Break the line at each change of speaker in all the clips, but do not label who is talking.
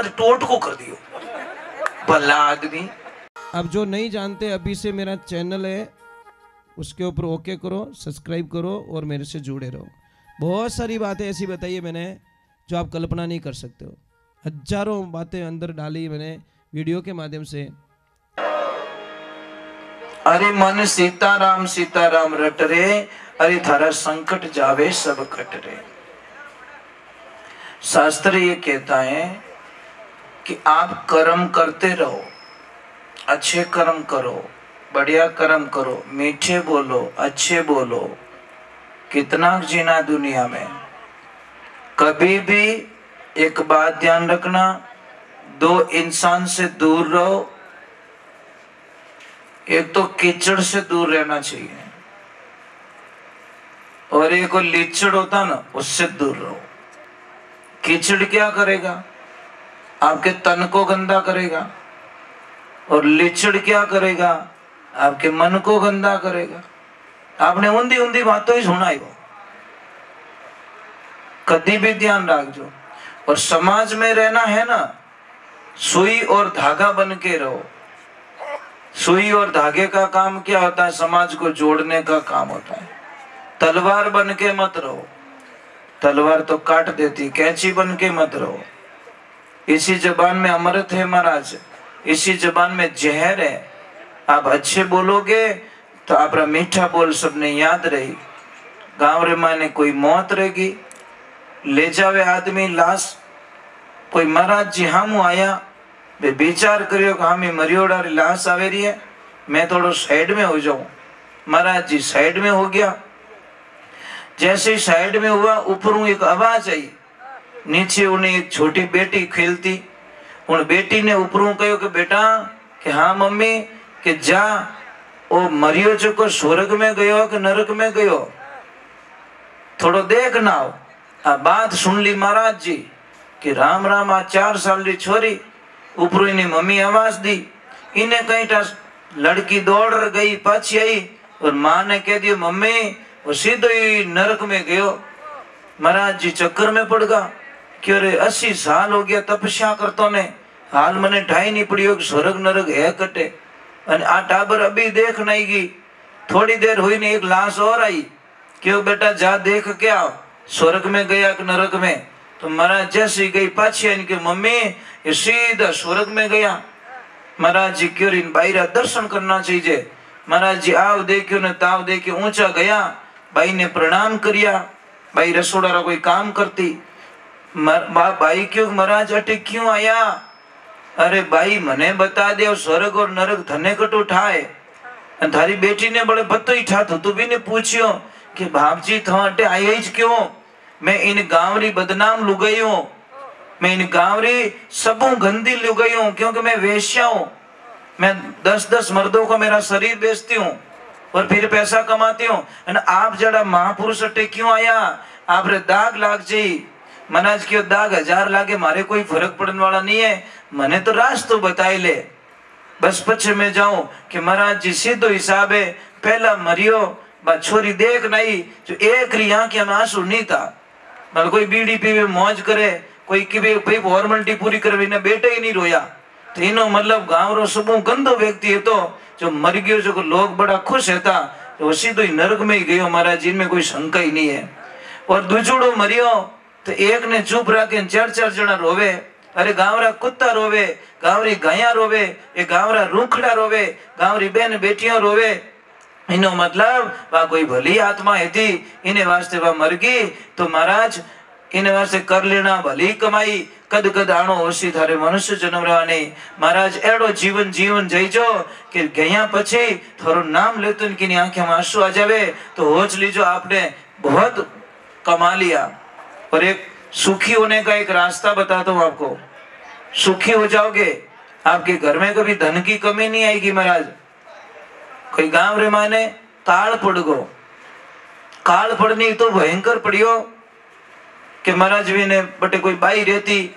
बाद टोट को कर दियो भला आदमी।
अब जो नहीं जानते, अभी से मेरा चैनल है, उसके ऊपर ओके करो, सब्सक्राइब करो और मेरे से जुड़े रहो। बहुत सारी बातें ऐसी बताई है मैंने जो आप कल्पना नहीं कर सकते हो। हजारों बातें अंदर डाली मैंने वीडियो के माध्यम से।
अरे मन सीताराम रट रे, अरे थारा संकट जावे सब कट रे। शास्त्र ये कहता है कि आप कर्म करते रहो, अच्छे कर्म करो, बढ़िया कर्म करो, मीठे बोलो, अच्छे बोलो। कितना जीना दुनिया में। कभी भी एक बात ध्यान रखना, दो इंसान से दूर रहो। एक तो कीचड़ से दूर रहना चाहिए और एक को लीचड़ होता ना, उससे दूर रहो। कीचड़ क्या करेगा? आपके तन को गंदा करेगा और लीचड़ क्या करेगा? आपके मन को गंदा करेगा। आपने ऊंधी ऊंधी बातों ही सुनाई वो, कभी भी ध्यान रखो। और समाज में रहना है ना, सुई और धागा बन के रहो। सुई और धागे का काम क्या होता है? समाज को जोड़ने का काम होता है। तलवार बन के मत रहो, तलवार तो काट देती, कैंची बन के मत रहो। इसी जबान में अमृत है महाराज, इसी जबान में जहर है। आप अच्छे बोलोगे तो आपका मीठा बोल सबने याद रही। गांव रे माने कोई मौत रहेगी, ले जावे आदमी लाश। कोई महाराज जी हम आया, वे विचार करियो कि हमें मरियोड़ारी लाश आवे रही है, मैं थोड़ा साइड में हो जाऊं। महाराज जी साइड में हो गया। जैसे ही साइड में हुआ, ऊपरों एक आवाज आई। नीचे उन्हें एक छोटी बेटी खेलती, उन बेटी ने ऊपरों कहो कि बेटा, कि हाँ मम्मी, कि जा ओ मरियो जो को स्वर्ग में गयो कि नरक में गयो, थोड़ो देख ना हो। आ बात सुन ली महाराज जी कि राम राम, आ 4 साल की छोरी। ऊपर इन्हें मम्मी आवाज दी, इन्हें कहीं लड़की दौड़ गई, पाछी आई और माँ ने कह दिया मम्मी, वो सीधो ही नरक में गयो। महाराज जी चक्कर में पड़ गया। क्यों रे, 80 साल हो गया तपस्या करतो ने, हाल मने ठाई नहीं पड़ियो कि स्वर्ग नरक है कटे। आ टाबर अभी देख नहीं गई। थोड़ी देर हुई नहीं, एक लाश और आई। क्यों बेटा, जा देख के आओ, स्वर्ग में गया कि नरक में। तो महाराज जैसी गई पाछी इनके मम्मी, ये सीधा स्वर्ग में गया। महाराज जी क्यों इन बाईरा दर्शन करना चाहिए। महाराज जी आव देखियो ने ताव देखियो, ऊंचा गया। भाई ने प्रणाम करिया। भाई रसोड़ा कोई काम करती। भाई क्यों महाराज अटे क्यों आया? अरे भाई मने बता दे, स्वर्ग और नरक धने कटो ठाए। थारी बेटी ने बड़े बत्तो ही ठा, तो तू भी ने पूछियो कि बाप जी था अटे आई क्यों? मैं इन गांवरी बदनाम लुगाई हूं, मैं इन गांवरी सबों गंदी लुगाई हूं, क्योंकि मैं वेश्या हूं। मैं 10-10 मर्दों को मेरा शरीर बेचती हूँ और फिर पैसा कमाती हूँ। आप जड़ा महापुरुष अटे क्यों आया? आप रे दाग लाग जाई। महाराज क्यों दाग 1000 लागे, मारे कोई फर्क पड़ने वाला नहीं है। मने तो रास्तों बताई ले, बस पीछे में जाऊं कि महाराज जी सीधो हिसाब है। पहला मरियो, बा छोरी देख नहीं, जो एक री आंख में आंसू नहीं था। मतलब कोई बीड़ी पीवे मौज करे, कोई की फॉर्मेलिटी पूरी करे, बेटे ही नहीं रोया। तो इनो मतलब गांव रो सबू गंदो व्यक्ति है, तो जो मर गयो, जो लोग बड़ा खुश है था, तो सीधो ही नरक में ही गयो महाराज जी, में कोई शंका ही नहीं है। और दूजोड़ो मरियो तो एक ने चुप रखे 4-4 जना रोवे। अरे गांवरा कुत्ता रोवे, गांवरी गाया रोवे, ये गांवरा रूखड़ा रोवे, गांवरी बहन बेटियां रोवे। इनो मतलब वह कोई भली आत्मा है थी, इन्हें वास्ते वह मर गई। तो महाराज इन्हें वास्ते कर लेना भली कमाई, कद कद आणो होशी थारे मनुष्य जन्म रहने। महाराज एड़ो जीवन जीवन जईजो कि गया पछी थारो नाम लेतो इनकी आंखें में आंसू आ जावे, तो होच लीजो आपने बहुत कमा लिया। और एक सुखी होने का एक रास्ता बताता हूं आपको। सुखी हो जाओगे, आपके घर में कभी धन की कमी नहीं आएगी महाराज। कोई गांव रे माने काल पड़ गो, काल पड़नी तो भयंकर पड़ियो कि महाराज विने बटे कोई बाई रहती,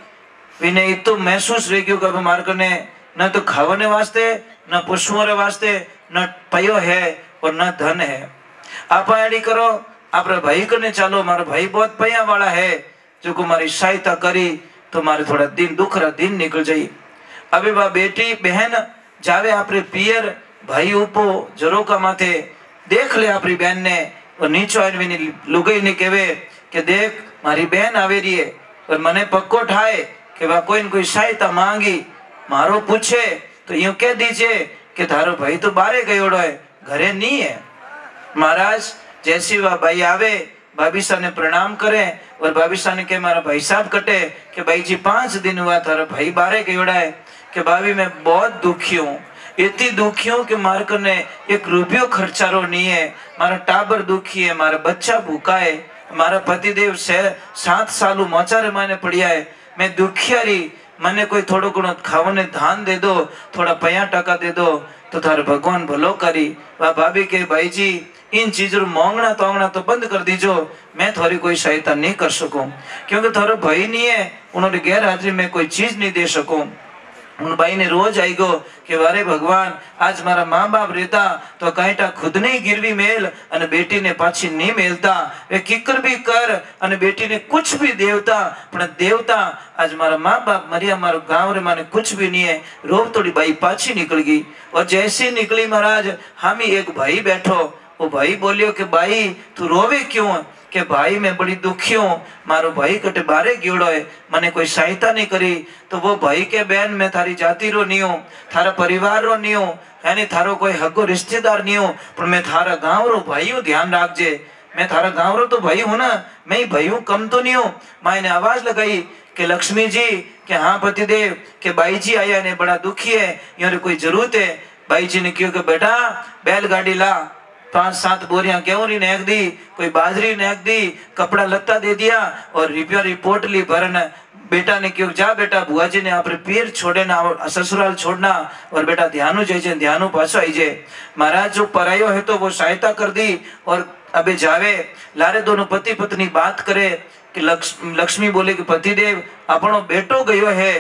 विने इतो महसूस रह गयो कि अब मार कने न तो खावने वास्ते, न पशुओं रे वास्ते, न पयो है और न धन है। आप ऐडी करो, आप भाई कने चालो, मारा भाई बहुत पया वाला है, जो को मारी सहायता करी, तो मारे थोड़ा दिन दुखरा दिन निकल जाए। अबे बा बेटी बहन जावे आपरे पियर भाई उपो जरो का माथे देख ले आपरी बहन ने और नीचो आदमी लुगाई ने कहवे कि देख मारी बहन आवे रही है और मने पक्को ठाए कि वह कोई न कोई सहायता मांगी मारो पूछे तो यूं कह दीजिए कि थारो भाई तो बारे गयोड़ो है घरे नहीं है। महाराज जैसी वह भाई आवे भाभी साहब ने प्रणाम करे और भाभी साहब ने कहे मारा भाई साहब कटे कि भाई जी 5 दिन हुआ थारा भाई बारे गयोड़ा है कि भाभी मैं बहुत दुखी हूँ, इतनी दुखी हूँ कि मारे कने 1 रुपयो खर्चारो नहीं है, मारा टाबर दुखी है, मारा बच्चा भूखा है, मारा पतिदेव से 7 साल मोचारे माने पड़िया है, मैं दुखियारी मने कोई थोड़ो घणो खावने धान दे दो, थोड़ा 50 टका दे दो तो थारे भगवान भलो करी। वह भाभी के भाई जी इन चीजों मांगना तोंगना तो बंद कर दीजो, मैं थोड़ी कोई सहायता नहीं कर सकूं क्योंकि थारो भाई नहीं है, उन्होंने गैर हाजिरी में कोई चीज नहीं दे सकूं। उन भाई ने रोज आई गो कि वारे भगवान आज मारा माँ बाप रहता तो कहीं खुद नहीं गिरवी मेल अने बेटी ने पाछी नहीं मेलता, वे किकर भी कर अने बेटी ने कुछ भी देवता पण देवता आज मारा माँ बाप मरिया मारो गांव रे माने कुछ भी नहीं है। रोब तोड़ी भाई पाछी निकल गई और जैसे निकली महाराज हम ही एक भाई बैठो, वो भाई बोलियो कि भाई तू रोवे क्यों कि भाई मैं बड़ी दुखी हूँ, मारो भाई कटे बारे गियोड़ो है, मने कोई सहायता नहीं करी। तो वो भाई के बहन मैं थारी जाति रो नहीं हूँ, थारा परिवार रो नहीं हूँ, यानी थारो कोई हगो रिश्तेदार नहीं हूँ, पर मैं थारा गांव रो भाई हूँ, ध्यान राख जे मैं थारा गांव रो तो भाई हूँ ना, मैं ही भाई हूँ, कम तो नहीं हूँ। माँ ने आवाज लगाई कि लक्ष्मी जी कि हाँ पतिदेव के भाई जी आया ने बड़ा दुखी है, यहाँ कोई जरूरत है। भाई जी ने क्यों कि बेटा बैलगाड़ी ला, 5-7 बोरियां गेहूं नेक दी, कोई बाजरी नेक दी, कपड़ा लत्ता दे दिया और रिपोर्ट ली भरन। बेटा ने क्यों जा बेटा बुआ जी ने आप पीर छोड़े ना और ससुराल छोड़ना और बेटा ध्यानु जाइए ध्यानु पाछो आई जे। महाराज जो परायो है तो वो सहायता कर दी और अबे जावे लारे दोनों पति पत्नी बात करे कि लक्ष्मी बोले कि पतिदेव अपनो बेटो गयो है,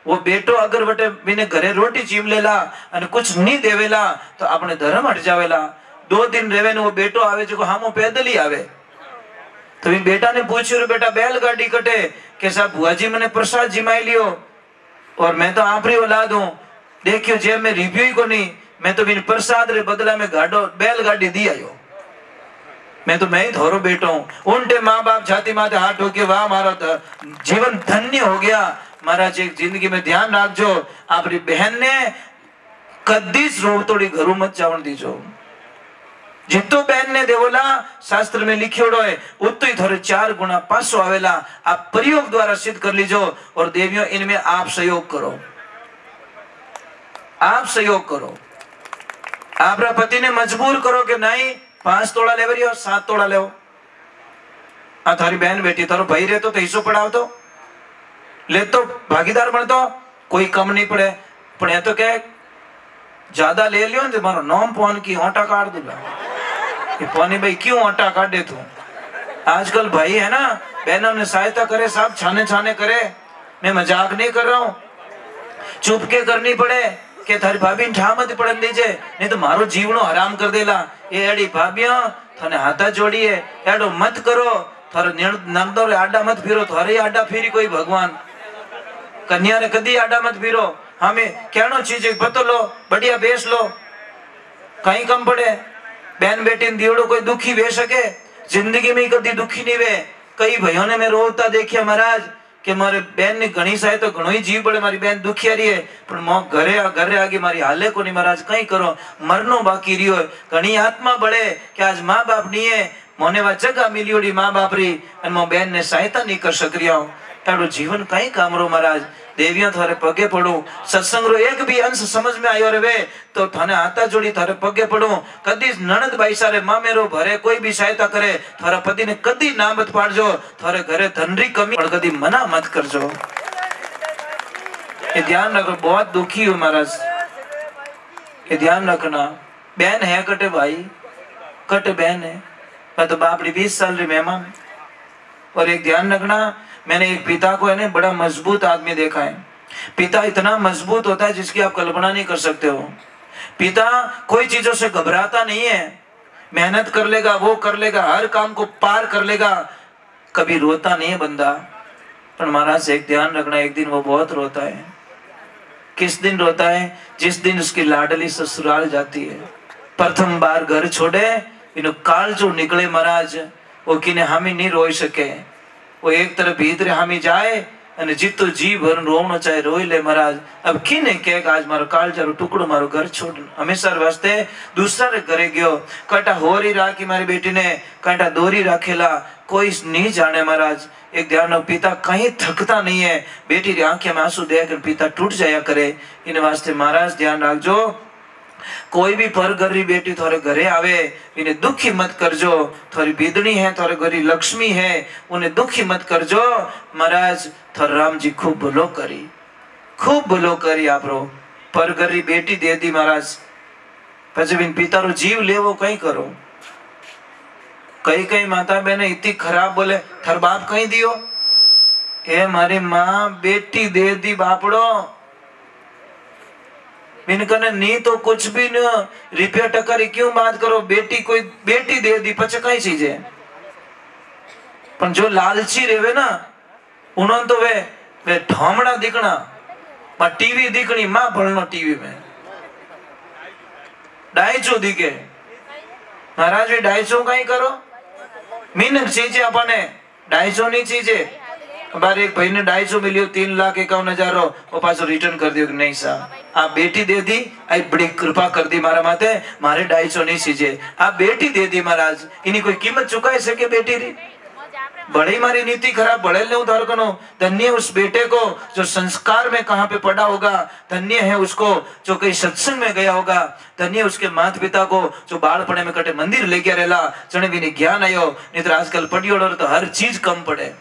वो बेटो अगर बटे बिने घरे रोटी चीम लेला और कुछ नहीं देवेला तो अपने धर्म हट जावेला। 2 दिन रेवे ने वो बेटो आवे जो हमो पैदल ही आवे। तो इन बेटा ने पूछ्यो बेटा बैलगाड़ी कटे के साहब बुआ जी मैंने प्रसाद जिमाई लियो और मैं तो आपरी औलाद हूँ, देखियो जेब में रिव्यू ही को नहीं, मैं तो बिन प्रसाद रे बदला में गाड़ो बैलगाड़ी दी आयो, मैं तो मैं ही थोरो बेटो हूँ। उनटे माँ बाप छाती माथे हाथ ठोके वाह मारा जीवन धन्य हो गया। महाराज एक जिंदगी में ध्यान रखजो आपरी बहन ने कदी रोव तोड़ी घरू मत जावन दीजो। जितो बहन ने देवोला शास्त्र में लिखियोड़ो है उतो ही थोड़े 4 गुना पासो आवेला। आप प्रयोग द्वारा सिद्ध कर लीजो और देवियों इनमें आप सहयोग करो, आप सहयोग करो, आपरा पति ने मजबूर करो कि नहीं 5 तोड़ा ले रही हो 7 तोड़ा ले। आ थारी बहन बेटी थारो भाई रहतो तो हिस्सो पड़ाव तो ले तो भागीदार बन तो कोई कम नहीं पड़े, पर ये तो क्या ज्यादा ले लियो तो मारो नाम पौन की ओटा काट दूंगा कि पौनी भाई क्यों ओटा काट दे तू। आजकल भाई है ना बहनों ने सहायता करे सब छाने छाने करे, मैं मजाक नहीं कर रहा हूँ। चुप के करनी पड़े कि थारी भाभी ठा मत पड़न दीजे नहीं तो मारो जीवनो हराम कर देला। ये एडी भाभियां थाने हाथा जोड़ी है एडो मत करो, थारो नंदो रे आडा मत फिरो, थारे आडा फिरी कोई भगवान कन्या रे कदी आडा मत फिरो। हमें कहनो चीज पतो लो बढ़िया बेच लो कहीं कम पड़े। बहन बेटी दियोड़ो कोई दुखी वे सके जिंदगी में कदी दुखी नहीं वे। कई भाइयों ने मैं रोता देखिया महाराज कि मारे बहन ने घनी साहे तो घणो ही जीव पड़े, मारी बहन दुखिया रही है पर मो घरे आगे मारी हाले को नहीं महाराज कहीं करो मरनो बाकी रियो। घनी आत्मा बढ़े कि आज माँ बाप नहीं है मोने वा जगह मिली माँ बाप री और मो बहन ने सहायता नहीं कर सक रिया हूँ। तारो जीवन कहीं काम रो महाराज देवियों थारे पगे पड़ू। सत्संग रो एक भी अंश समझ में आयो रे तो थाने हाथा जोड़ी थारे पगे पड़ू। कदी ननद भाई सारे माँ मेरो भरे कोई भी सहायता करे थारा पति ने कदी ना मत पाड़जो, थारे घरे धन री कमी पर कदी मना मत करजो। ये ध्यान रखो, बहुत दुखी हूँ महाराज, ये ध्यान रखना। बहन है कटे भाई कटे बहन है, मैं तो बाप री 20 साल री मेहमान। और एक ध्यान रखना, मैंने एक पिता को है ना बड़ा मजबूत आदमी देखा है। पिता इतना मजबूत होता है जिसकी आप कल्पना नहीं कर सकते हो। पिता कोई चीजों से घबराता नहीं है, मेहनत कर लेगा, वो कर लेगा, हर काम को पार कर लेगा, कभी रोता नहीं है बंदा। पर महाराज एक ध्यान रखना, एक दिन वो बहुत रोता है। किस दिन रोता है? जिस दिन उसकी लाडली ससुराल जाती है, प्रथम बार घर छोड़े, इनो काल जो निकले महाराज, वो किने हामी नहीं रोई सके। वो एक तरफ भीतर हामी जाए અને જીતો જી ભર રોવણો ચાહે રોઈ લે महाराज। अब किने कहे कि आज मारो कालजारो टुकड़ो मारो घर छोड़ हमेशा वास्ते दूसरा रे घरे गयो, कांटा होरी राखी मारी बेटी ने, कांटा दोरी राखेला, कोई नहीं जाने महाराज। एक ध्यान पिता कहीं थकता नहीं है, बेटी री आंखें में आंसू देख पिता टूट जाया करे। इन वास्ते महाराज ध्यान रखजो, कोई भी पर गरी बेटी थोड़े घरे आवे इन्हें दुखी मत करजो। थोड़ी बीदनी है, थोड़े घरी लक्ष्मी है, उन्हें दुखी मत करजो। महाराज थोड़े राम जी खूब भलो करी, खूब भलो करी। आप रो पर गरी बेटी दे दी महाराज, पछे बिन पिता रो जीव लेवो कहीं करो। कई कई माता बहने इतनी खराब बोले, थर बाप कहीं दियो, ए मारी माँ बेटी दे दी बापड़ो, इनकने नहीं तो कुछ भी न रुपया टका री क्यों बात करो। बेटी कोई बेटी दे दी पचे कई चीज है, पर जो लालची रेवे ना उन्होंने तो वे ढोमड़ा दिखना, मां टीवी दिखनी, मां भरनो टीवी में डाइचो दिखे। महाराज वे डाइचो कहीं करो, मीनक चीजे अपने डाइचो नहीं चीजे। बार एक भाई ने 250 मिलियो 3,51,000 वो पासो रिटर्न कर दियो कि नहीं साहब आप बेटी दे दी, आई बड़ी कृपा कर दी मारा माते, मारे 250 नहीं सीजे, आप बेटी दे दी महाराज। इन्हीं कोई कीमत चुकाए सके बेटी री? बड़ी मारी नीति खराब, बड़े ले उधार करो। धन्य उस बेटे को जो संस्कार में कहाँ पे पड़ा होगा, धन्य है उसको जो कहीं सत्संग में गया होगा, धन्य उसके माता पिता को जो बालपणे में कटे मंदिर ले गया रेला, जने भी ज्ञान आयो। नहीं तो आजकल पढ़ियो तो हर चीज कम पड़े,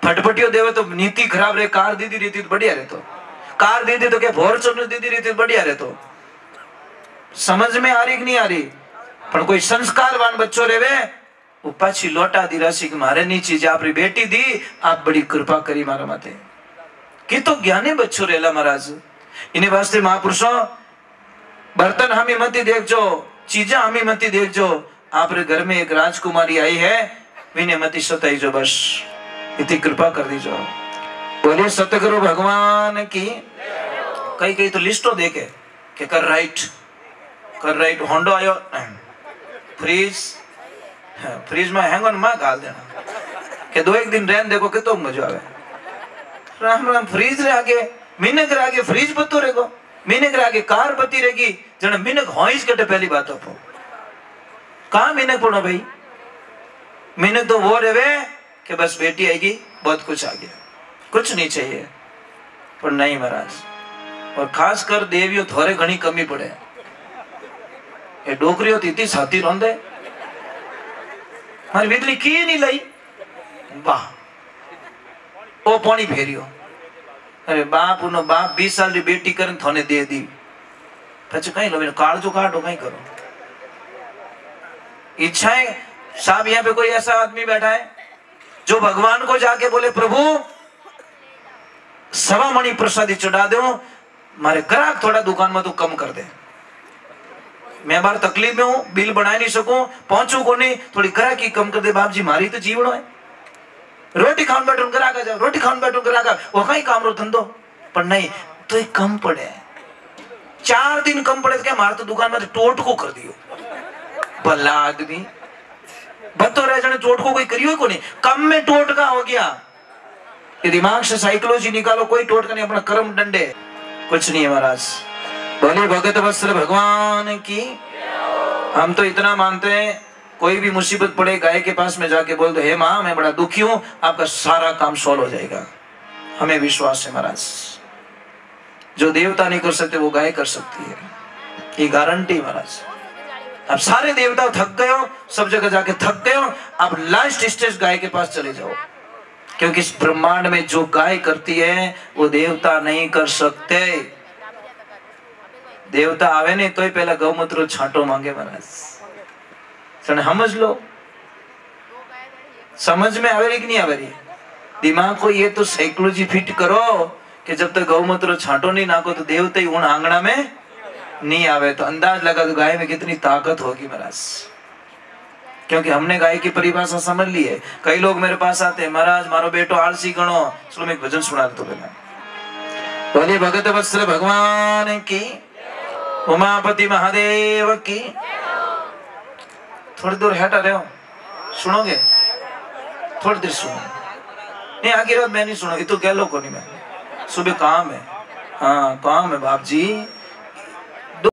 फटफटियो देवे तो नीति खराब रहे। कार दीदी रीति तो बढ़िया रहे, तो कार दीदी तो क्या फॉर्च्यूनर दीदी रीति बढ़िया रहे। तो समझ में आ रही कि नहीं आ रही? पर कोई संस्कारवान बच्चों रेवे वो पाछी लौटा दी राशि मारे नहीं चीज आपरी बेटी दी, आप बड़ी कृपा करी मारा माते। कि तो ज्ञानी बच्चों रेला महाराज। इन्हें वास्ते महापुरुषों बर्तन हमी मती देखजो, चीजा हमी मती देखजो। आपरे घर में एक राजकुमारी आई है, विने मती सताई जो, बस इतनी कृपा कर दीजो। बोले सतगुरु भगवान की। कई कई तो लिस्टो देखे कि कर राइट होंडो आयो, फ्रीज में हैंगन मां गाल देना कि 2-1 दिन रहन देखो कि तो मजा आवे। राम राम फ्रीज रे आगे मिनक रे आगे फ्रीज पत्तो रहेगो, मिनक रे आगे कार पति रहेगी। जने मिनक होइस कटे पहली बात आपो कहां मिनक पड़ो भाई। मिनक तो वो रेवे कि बस बेटी आएगी बहुत कुछ आ गया, कुछ नहीं चाहिए। पर नहीं महाराज, और खास कर देवियों थोड़े घनी कमी पड़े। ये डोकरियों इतनी साथी रोंदे, मारी बिजली की नहीं लाई, वाह ओ पानी फेरियो। अरे बाप उनो बाप 20 साल की बेटी कर थोने दे दी, पछे कहीं लो कालजो काटो कहीं करो। इच्छाएं साहब, यहाँ पे कोई ऐसा आदमी बैठा है जो भगवान को जाके बोले प्रभु 1.25 मणि प्रसादी चढ़ा दो, मारे ग्राहक थोड़ा दुकान में तो कम कर दे, मैं बार तकलीफ में हूं, बिल बना नहीं सकूं, पहुंचू को नहीं, थोड़ी ग्राहकी कम कर दे बाप जी, मारी तो जीवनो है। रोटी खान बैठो ग्राहक आ जाओ, रोटी खान बैठो ग्राहक, वो कहीं काम रो धंधो। पर नहीं तो एक कम पड़े, 4 दिन कम पड़े तो क्या मारे तो दुकान में टोट को कर दियो। भला आदमी बतो रह जाने टोट को कोई करियो को नहीं, कम में टोट का हो गया। ये दिमाग से साइकोलॉजी निकालो, कोई टोट का नहीं, अपना कर्म डंडे कुछ नहीं है महाराज। बोले भगत वत्सल भगवान की। हम तो इतना मानते हैं कोई भी मुसीबत पड़े गाय के पास में जाके बोल दो हे माँ मैं बड़ा दुखी हूं, आपका सारा काम सॉल्व हो जाएगा। हमें विश्वास है महाराज, जो देवता नहीं कर सकते वो गाय कर सकती है, ये गारंटी महाराज। अब सारे देवता थक गए हो, सब जगह जाके थक गए हो, अब लास्ट स्टेज गाय के पास चले जाओ, क्योंकि इस ब्रह्मांड में जो गाय करती है वो देवता नहीं कर सकते। देवता आवे नहीं तो ही पहला गौमूत्र छांटो मांगे महाराज, समझ लो। समझ में आवे रही कि नहीं आवे रही? दिमाग को ये तो साइकोलॉजी फिट करो कि जब तक गौमूत्र छांटो नहीं नाको तो देवता ही उन आंगना में नहीं आवे। तो अंदाज लगा दो गाय में कितनी ताकत होगी महाराज। क्योंकि हमने गाय की परिभाषा समझ ली है। कई लोग मेरे पास आते हैं, महाराज मारो बेटो आलसी गणो। चलो मैं एक भजन सुना दो पहले। बोलिए भगत वत्सल भगवान की, उमापति महादेव की। थोड़ी दूर हटा रहे हो, सुनोगे? थोड़ी देर सुनो। नहीं आगे रात मैं नहीं सुनो, ये तो कह लो को नहीं। मैं सुबह काम है, हाँ काम है बाप जी।